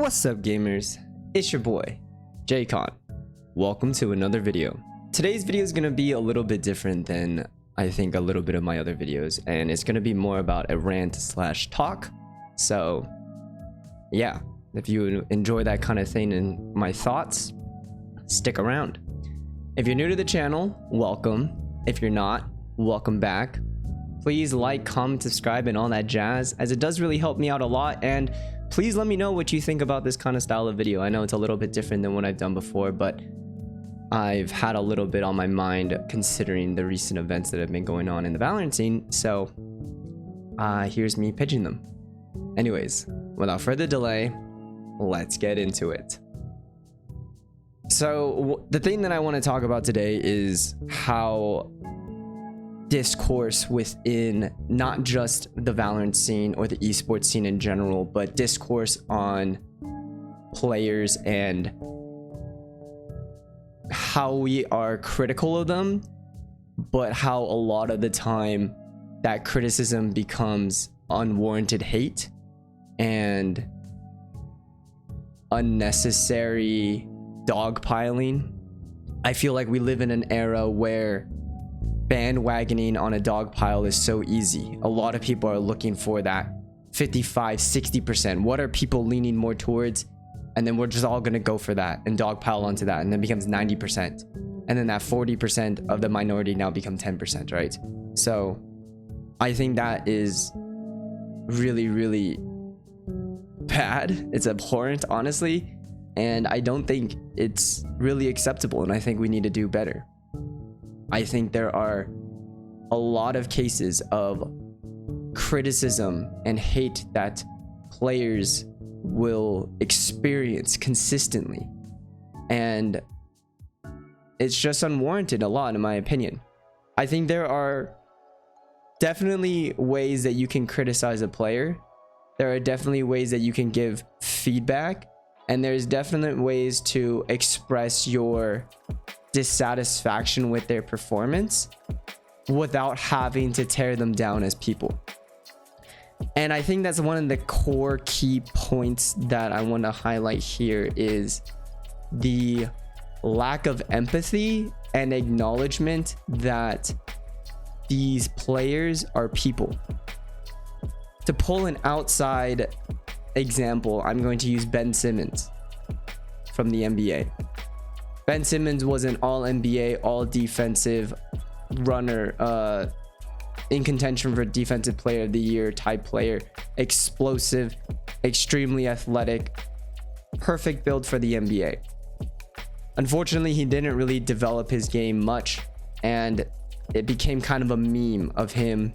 What's up, gamers? It's your boy JKon. Welcome to another video. Today's video is going to be a little bit different than I think a little bit of my other videos, and it's going to be more about a rant slash talk. So yeah, if you enjoy that kind of thing and my thoughts, stick around. If you're new to the channel, welcome. If you're not, welcome back. Please like, comment, subscribe, and all that jazz, as it does really help me out a lot. And please let me know what you think about this kind of style of video. I know it's a little bit different than what I've done before, but I've had a little bit on my mind considering the recent events that have been going on in the Valorant scene. So here's me pitching them. Anyways, without further delay, let's get into it. So the thing that I want to talk about today is how discourse within not just the Valorant scene or the esports scene in general, but discourse on players and how we are critical of them, but how a lot of the time that criticism becomes unwarranted hate and unnecessary dogpiling. I feel like we live in an era where bandwagoning on a dog pile is so easy. A lot of people are looking for that 55-60%. What are people leaning more towards? And then we're just all gonna go for that and dog pile onto that, and then becomes 90%, and then that 40% of the minority now become 10%, right? So I think that is really bad. It's abhorrent, honestly, and I don't think it's really acceptable, and I think we need to do better. I think there are a lot of cases of criticism and hate that players will experience consistently, and it's just unwarranted a lot, in my opinion. I think there are definitely ways that you can criticize a player. There are definitely ways that you can give feedback, and there's definite ways to express your dissatisfaction with their performance without having to tear them down as people. And I think that's one of the core key points that I want to highlight here, is the lack of empathy and acknowledgement that these players are people. To pull an outside example, I'm going to use Ben Simmons from the NBA. Ben Simmons was an all-NBA, all-defensive runner, in contention for defensive player of the year type player, explosive, extremely athletic, perfect build for the NBA. Unfortunately, he didn't really develop his game much, and it became kind of a meme of him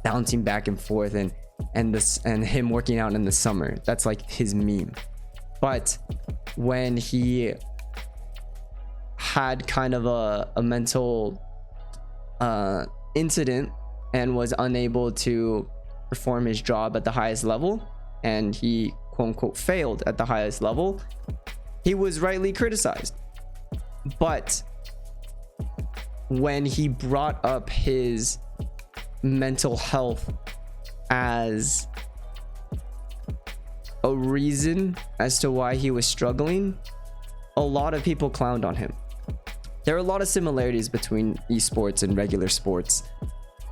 bouncing back and forth and him working out in the summer. That's like his meme. But when he had kind of a mental incident and was unable to perform his job at the highest level, and he quote unquote failed at the highest level, he was rightly criticized. But when he brought up his mental health as a reason as to why he was struggling, a lot of people clowned on him. There are a lot of similarities between esports and regular sports,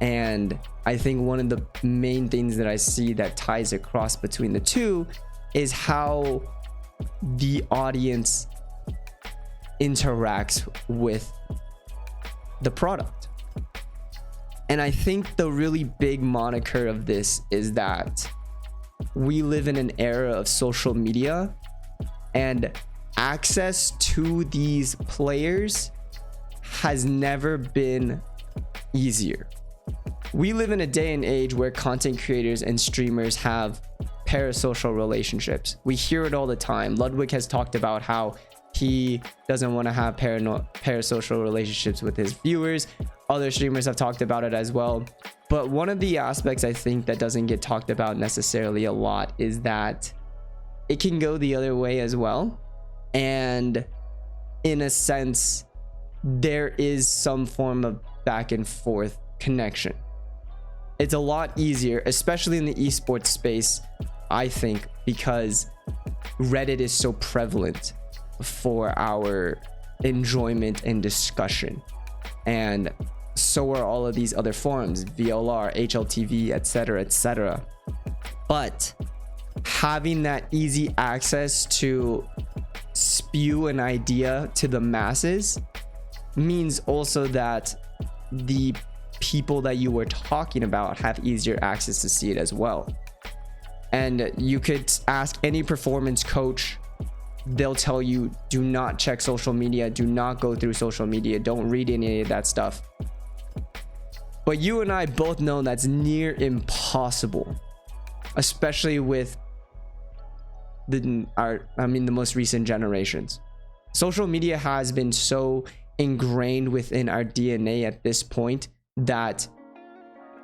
and I think one of the main things that I see that ties across between the two is how the audience interacts with the product. And I think the really big moniker of this is that we live in an era of social media, and access to these players has never been easier. We live in a day and age where content creators and streamers have parasocial relationships. We hear it all the time. Ludwig has talked about how he doesn't want to have parasocial relationships with his viewers. Other streamers have talked about it as well. But one of the aspects I think that doesn't get talked about necessarily a lot is that it can go the other way as well. And in a sense, there is some form of back and forth connection. It's a lot easier, especially in the esports space, I think, because Reddit is so prevalent for our enjoyment and discussion, and so are all of these other forums, VLR, HLTV, etc., etc. But having that easy access to spew an idea to the masses means also that the people that you were talking about have easier access to see it as well. And you could ask any performance coach, they'll tell you, do not check social media, do not go through social media, don't read any of that stuff. But you and I both know that's near impossible, especially with the most recent generations. Social media has been so ingrained within our DNA at this point that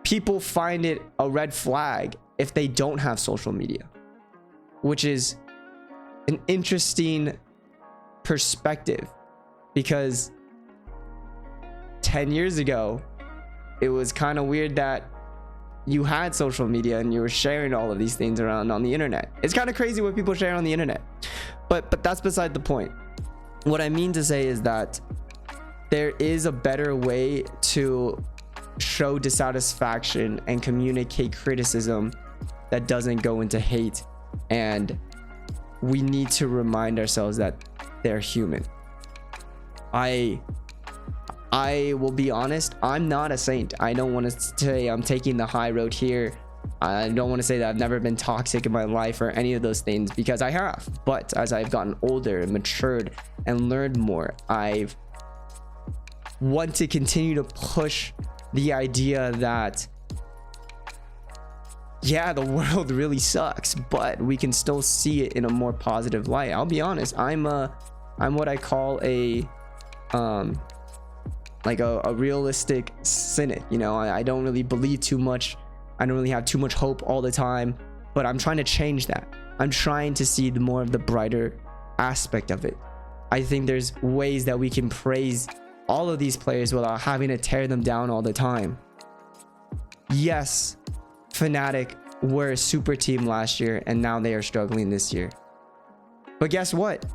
people find it a red flag if they don't have social media, which is an interesting perspective, because 10 years ago it was kind of weird that you had social media and you were sharing all of these things around on the internet. It's kind of crazy what people share on the internet, but that's beside the point. What I mean to say is that there is a better way to show dissatisfaction and communicate criticism that doesn't go into hate, and we need to remind ourselves that they're human. I will be honest, I'm not a saint. I don't want to say I'm taking the high road here. I don't want to say that I've never been toxic in my life or any of those things, because I have. But as I've gotten older and matured and learned more, I want to continue to push the idea that, yeah, the world really sucks, but we can still see it in a more positive light. I'll be honest, I'm what I call a realistic cynic. You know, I don't really believe too much. I don't really have too much hope all the time, but I'm trying to change that. I'm trying to see the more of the brighter aspect of it. I think there's ways that we can praise all of these players without having to tear them down all the time. Yes, Fnatic were a super team last year and now they are struggling this year. But guess what?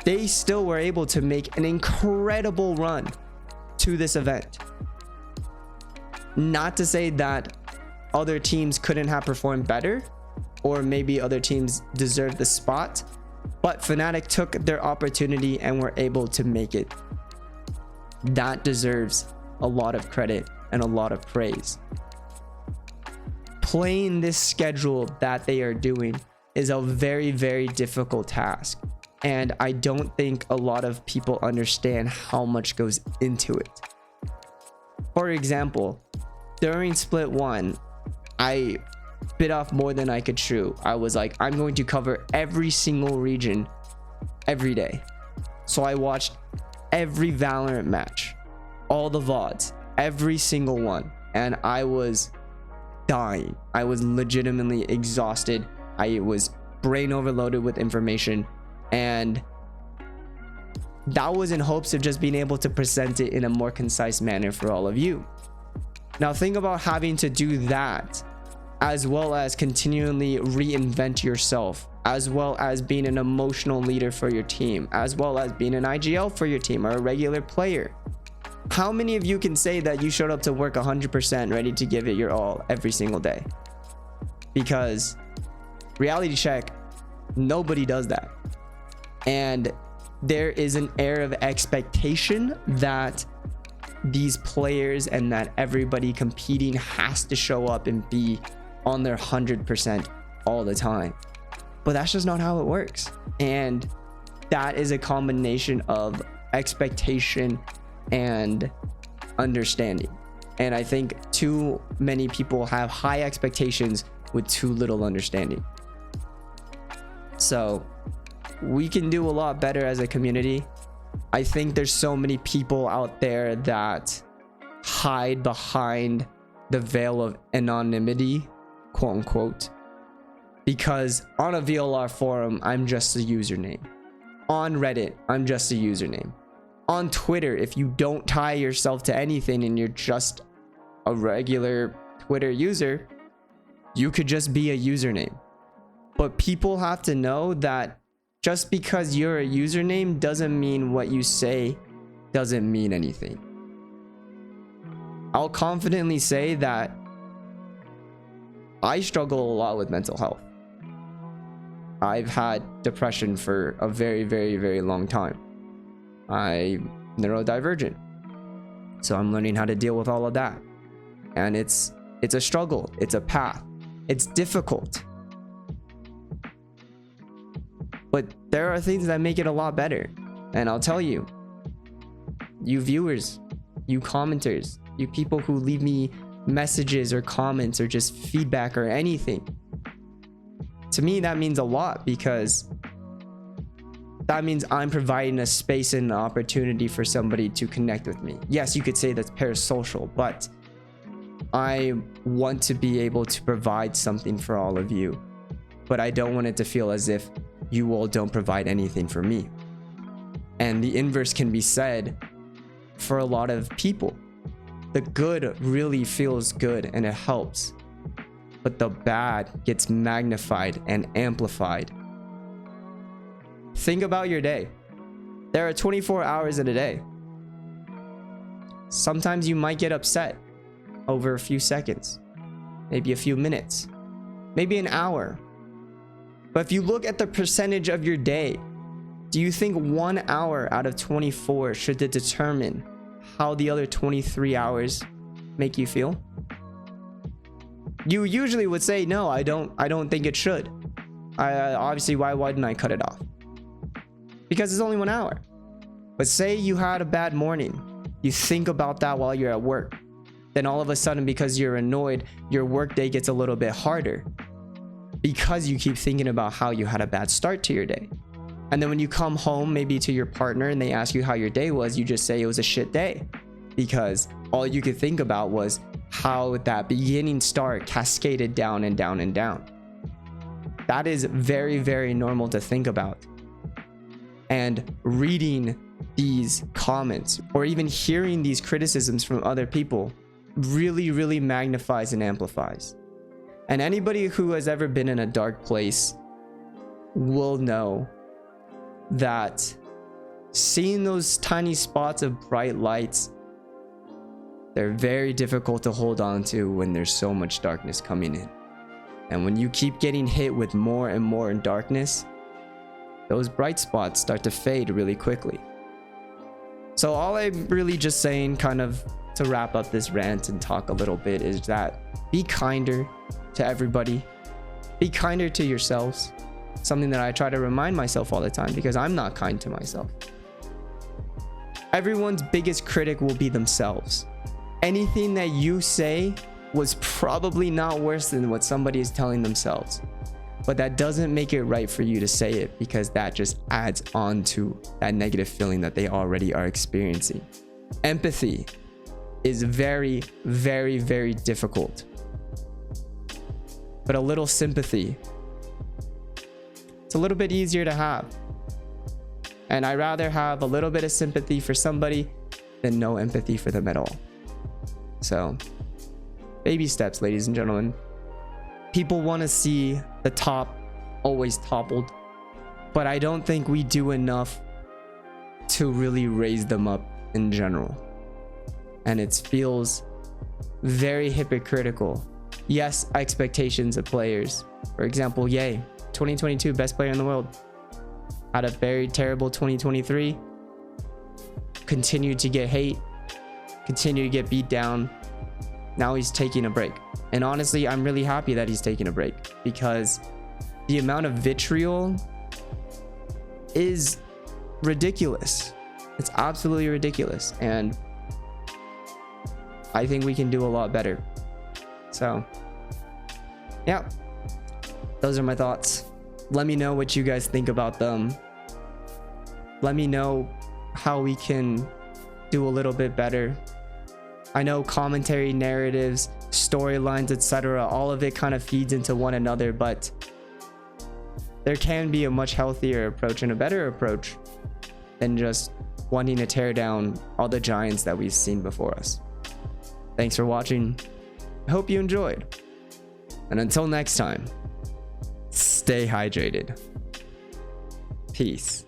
They still were able to make an incredible run to this event. Not to say that other teams couldn't have performed better, or maybe other teams deserved the spot, but Fnatic took their opportunity and were able to make it. That deserves a lot of credit and a lot of praise. Playing this schedule that they are doing is a very, very difficult task, and I don't think a lot of people understand how much goes into it. For example, during split 1, I bit off more than I could chew. I was like, I'm going to cover every single region every day. So I watched every Valorant match, all the VODs, every single one, and I was dying. I was legitimately exhausted. I was brain overloaded with information, and that was in hopes of just being able to present it in a more concise manner for all of you. Now think about having to do that, as well as continually reinvent yourself, as well as being an emotional leader for your team, as well as being an IGL for your team or a regular player. How many of you can say that you showed up to work 100% ready to give it your all every single day? Because reality check, nobody does that. And there is an air of expectation that these players and that everybody competing has to show up and be on their 100% all the time. But that's just not how it works. And that is a combination of expectation and understanding. And I think too many people have high expectations with too little understanding. So we can do a lot better as a community. I think there's so many people out there that hide behind the veil of anonymity, quote unquote, because on a VLR forum, I'm just a username. On Reddit, I'm just a username. On Twitter, if you don't tie yourself to anything and you're just a regular Twitter user, you could just be a username. But people have to know that Just because you're a username doesn't mean what you say doesn't mean anything. I'll confidently say that I struggle a lot with mental health. I've had depression for a very, very, very long time. I'm neurodivergent, so I'm learning how to deal with all of that. And it's a struggle. It's a path. It's difficult. But there are things that make it a lot better. And I'll tell you, you viewers, you commenters, you people who leave me messages or comments or just feedback or anything, to me that means a lot, because that means I'm providing a space and an opportunity for somebody to connect with me. Yes, you could say that's parasocial, but I want to be able to provide something for all of you, but I don't want it to feel as if you all don't provide anything for me. And the inverse can be said for a lot of people. The good really feels good and it helps, but the bad gets magnified and amplified. Think about your day. There are 24 hours in a day. Sometimes you might get upset over a few seconds, maybe a few minutes, maybe an hour. But if you look at the percentage of your day, do you think 1 hour out of 24 should determine how the other 23 hours make you feel? You usually would say, no, I don't think it should. Obviously, why wouldn't I cut it off? Because it's only 1 hour. But say you had a bad morning. You think about that while you're at work. Then all of a sudden, because you're annoyed, your workday gets a little bit harder, because you keep thinking about how you had a bad start to your day. And then when you come home, maybe to your partner, and they ask you how your day was, you just say it was a shit day, because all you could think about was how that beginning start cascaded down and down and down. That is very, very normal to think about. And reading these comments or even hearing these criticisms from other people really, really magnifies and amplifies. And anybody who has ever been in a dark place will know that seeing those tiny spots of bright lights, they're very difficult to hold on to when there's so much darkness coming in. And when you keep getting hit with more and more in darkness, those bright spots start to fade really quickly. So all I'm really just saying, kind of to wrap up this rant and talk a little bit, is that be kinder to everybody. Be kinder to yourselves. Something that I try to remind myself all the time, because I'm not kind to myself. Everyone's biggest critic will be themselves. Anything that you say was probably not worse than what somebody is telling themselves. But that doesn't make it right for you to say it, because that just adds on to that negative feeling that they already are experiencing. Empathy is very, very, very difficult. But a little sympathy, it's a little bit easier to have. And I'd rather have a little bit of sympathy for somebody than no empathy for them at all. So, baby steps, ladies and gentlemen. People want to see the top always toppled, but I don't think we do enough to really raise them up in general. And it feels very hypocritical. Yes, expectations of players. For example, Ye, 2022 best player in the world, had a very terrible 2023, continued to get hate, continued to get beat down. Now he's taking a break. And honestly, I'm really happy that he's taking a break, because the amount of vitriol is ridiculous. It's absolutely ridiculous. And I think we can do a lot better. So, yeah, those are my thoughts. Let me know what you guys think about them. Let me know how we can do a little bit better. I know commentary, narratives, storylines, etc., all of it kind of feeds into one another, but there can be a much healthier approach and a better approach than just wanting to tear down all the giants that we've seen before us. Thanks for watching. I hope you enjoyed. And until next time, stay hydrated. Peace.